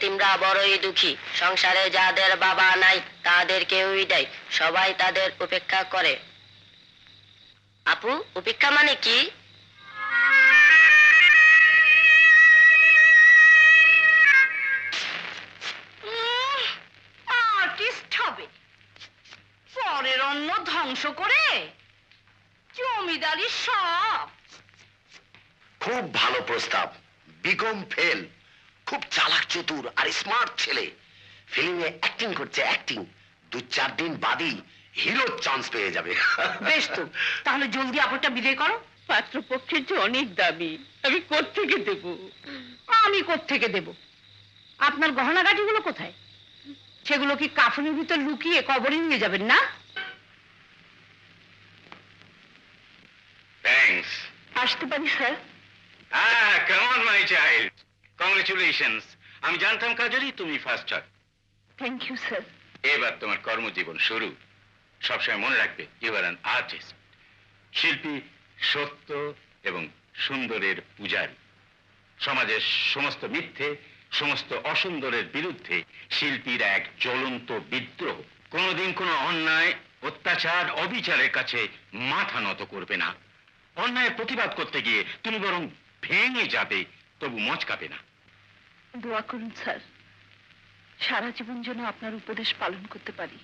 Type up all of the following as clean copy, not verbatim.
এতিমরা বড়ই দুঃখী, সংসারে যাদের বাবা নাই তাদের কেউই দেয়, সবাই তাদের উপেক্ষা করে। আপু, উপেক্ষা মানে কি? আর্টিস্ট হবে, পরের অন্ন ধ্বংস করে জমিদারি সব। খুব ভালো প্রস্তাব। বিকম ফেল, খুব চালাক চতুর আর স্মার্ট ছেলে। ফিল্মে অ্যাক্টিং করছে, অ্যাক্টিং। 2-4 দিন বাদই হিরোর চান্স পেয়ে যাবে। বেশ তো, তাহলে জলদি আপুটা বিদায় করো। পাত্রপক্ষের যে অনেক দাবি, আমি কোত্থেকে দেব? আমি কোত্থেকে দেব? আপনার গহনাগাটিগুলো কোথায়? সেগুলো কি কাফনের ভিতর লুকিয়ে কবরে নিয়ে যাবেন না? থ্যাঙ্কস। আসতে পারি sir? Come on my child, congratulations. আমি জানতাম কাজেরই তুমি first choice. Thank you sir. এবার তোমার কর্মজীবন শুরু। সবসময় মনে রাখবে, ইউ আর অ্যান আর্টিস্ট। শিল্পী সত্য এবং সুন্দরের পূজারী। সমাজের সমস্ত মিথ্যে, সমস্ত অসুন্দরের বিরুদ্ধে শিল্পীর এক জ্বলন্ত বিদ্রোহ। কোনোদিন কোনো অন্যায়, অত্যাচার, অবিচারের কাছে মাথা নত করবে না। অন্যায়ের প্রতিবাদ করতে গিয়ে তুমি বরং ভেঙে যাবে, তবু মচকাবে না। দোয়া করুন স্যার, সারা জীবন যেন আপনার উপদেশ পালন করতে পারি।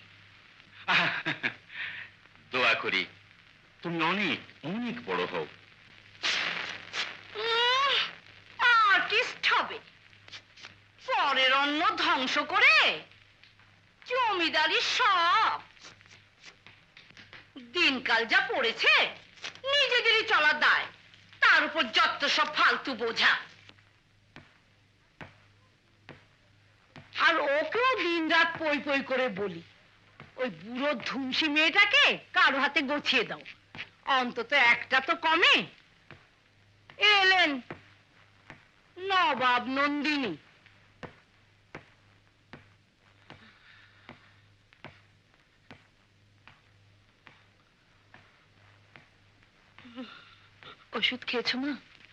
দোয়া করি তুমি অনেক অনেক বড় হও। আর্টিস্ট হবে, পরের অন্ন ধ্বংস করে জমিদারি সব। দিনকাল যা পড়েছে, নিজেদেরই চলার দায়, তার উপর যত সব ফালতু বোঝা। আর ওকেও দিন রাত পই পই করে বলি, ওই বুড়ো ধুমসি মেয়েটাকে কারো হাতে গছিয়ে দাও, অন্তত একটা তো কমে। এলেন নবাব নন্দিনী। ওষুধ খেয়েছো মা?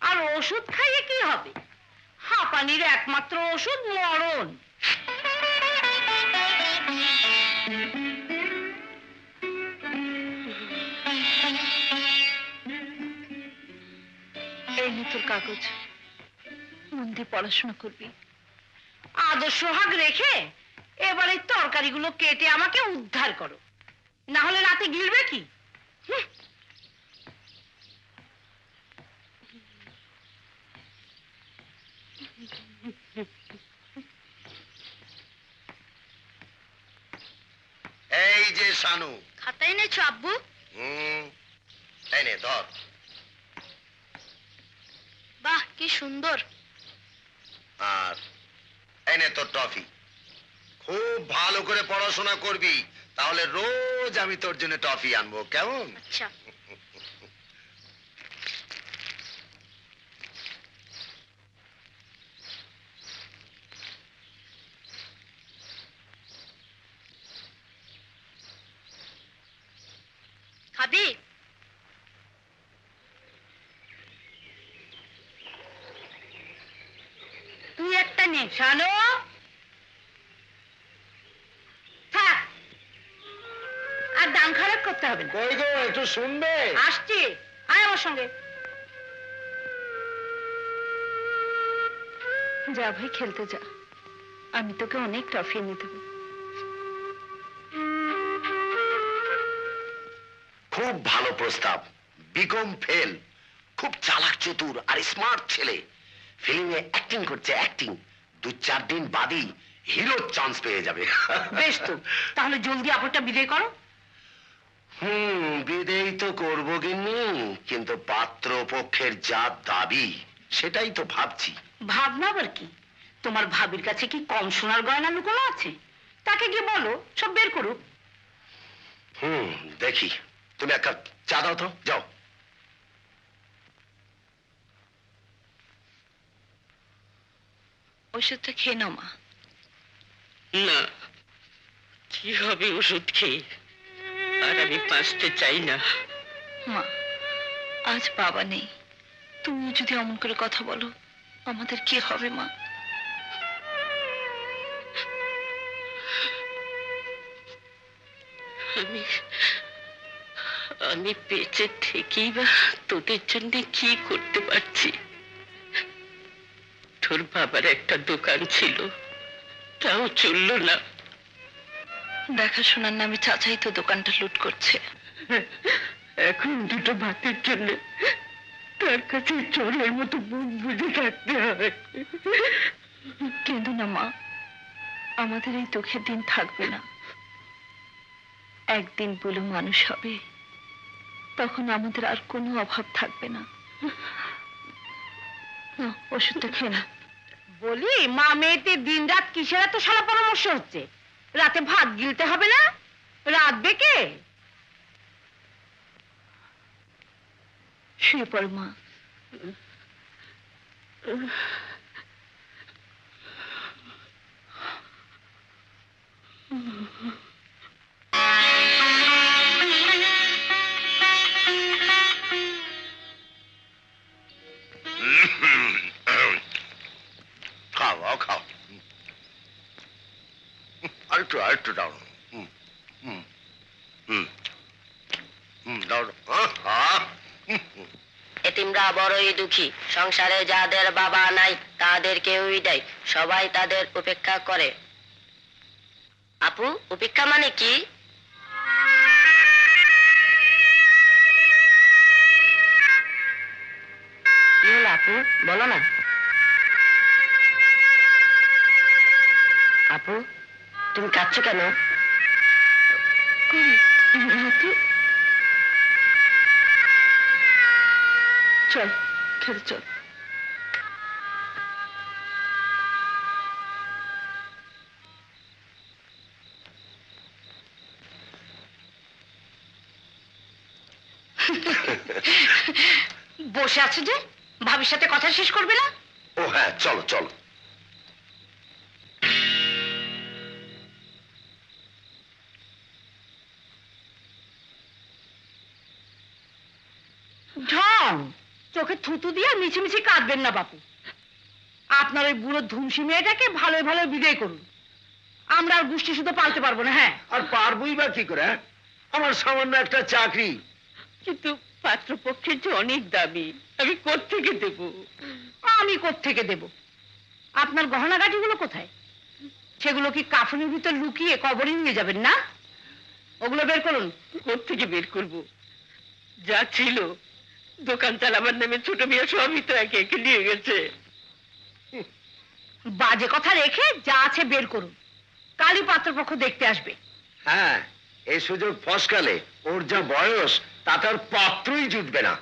আর ওষুধ খাইয়ে কি হবে? হাঁপানির একমাত্র ওষুধ মরণ। এই নে তোর কাগজ, মন দিয়ে পড়াশোনা করবি। আদর্শ হাগ রেখে এবার এই তরকারিগুলো কেটে আমাকে উদ্ধার করো, না হলে রাতে গিলবে কি? এই যে শানু। খাতা এনেছো আব্বু? এই নে ধর। বাহ, কি সুন্দর। আর এই নে তোর টফি। খুব ভালো করে পড়াশোনা করবি, তাহলে রোজ আমি তোর জন্য টফি আনবো, কেমন? আচ্ছা। খাবি? তুই একটা নে শানু। থাক, আর দাম খারাপ করতে হবে না। কই গো, একটু শুনবে? আসছি, আয় আমার সঙ্গে। যা ভাই, খেলতে যা, আমি তোকে অনেক টফি এনে দেবো। খুব ভালো প্রস্তাব। বিকম ফেল, খুব চালাক চতুর আর স্মার্ট ছেলে। ফিল্মে অ্যাক্টিং করছে, অ্যাক্টিং। 2-4 দিন বাদই হিরোর চান্স পেয়ে যাবে। বেশ তো, তাহলে জলদি আপুটা বিদায় করো। বিদেয় তো করবো গিন্নি, কিন্তু পাত্র পক্ষের যা দাবি সেটাই তো ভাবছি। ভাবনা আবার কি? তোমার ভাবির কাছে কি কম সোনার গয়না লুকোনো আছে? তাকে গিয়ে বলো সব বের করুক। দেখি। তুমি এক কাপ চা দাও তো, যাও। ওষুধটা খেয়ে নাও মা। না, কি হবে ওষুধ খেয়ে? আর আমি বাঁচতে চাই না। মা, আজ বাবা নেই, তুমি যদি অমন করে কথা বলো, আমাদের কি হবে মা? আমি আমি বেঁচে থেকেই বা তোদের জন্য কি করতে পারছি? তোর বাবার একটা দোকান ছিল, তাও চললো না। দেখাশোনার নামে চাচাই তো দোকানটা লুট করছে। এখন দুটো ভাতের জন্য তার কাছে চোরের মতো মুখ বুঝে থাকতে হবে। কিন্তু না মা, আমাদের এই দুঃখের দিন থাকবে না। একদিন বুলু মানুষ হবে, তখন আমাদের আর কোনো অভাব থাকবে না। নাও, ওষুধটা খেয়ে না। বলি মা মেয়েতে দিন রাত কিসের এত শালা পরামর্শ হচ্ছে? রাতে ভাত গিলতে হবে না? রাতবে কে? শুয়ে পড় মা। খাও খাও, আরেকটু আরেকটু দাও। দাও। এতিমরা বড়ই দুঃখী, সংসারে যাদের বাবা নাই তাদের কেউই দেয়, সবাই তাদের উপেক্ষা করে। আপু, উপেক্ষা মানে কি? কি হলো আপু, বলো না। আপু, তুমি কাঁদছো কেন? চল, খেতে চল। বসে আছো যে, ভাবির সাথে কথা শেষ করবে না? ও হ্যাঁ, চলো চলো। ঢং, চোখে থুতু দিয়ে মিছিমিছি কাঁদবেন না বাপু। আপনার ওই বুড়ো ধুমসি মেয়েটাকে ভালোই ভালো বিদায় করুন। আমরা আর গোষ্ঠী শুধু পালতে পারবো না। হ্যাঁ, আর পারবই বা কি করে? আমার সামান্য একটা চাকরি। কিন্তু পাত্রপক্ষের যে অনেক দাবি, আমি কোত্থেকে দেব? আমি কোত্থেকে দেব? আপনার গহনাগাটিগুলো কোথায়? সেগুলো কি কাফনের ভিতর লুকিয়ে কবরে নিয়ে যাবেন না? ওগুলো বের করুন। কোত্থেকে বের করব? যা ছিল দোকান চালাবার নামে ছোট মেয়ে সবই তো একে একে নিয়ে গেছে। বাজে কথা রেখে যা আছে বের করুন। কালই পাত্রপক্ষ দেখতে আসবে। হ্যাঁ, এই সুযোগ ফসকালে ওর যা বয়স, তাতে আর পাত্রই জুটবে না।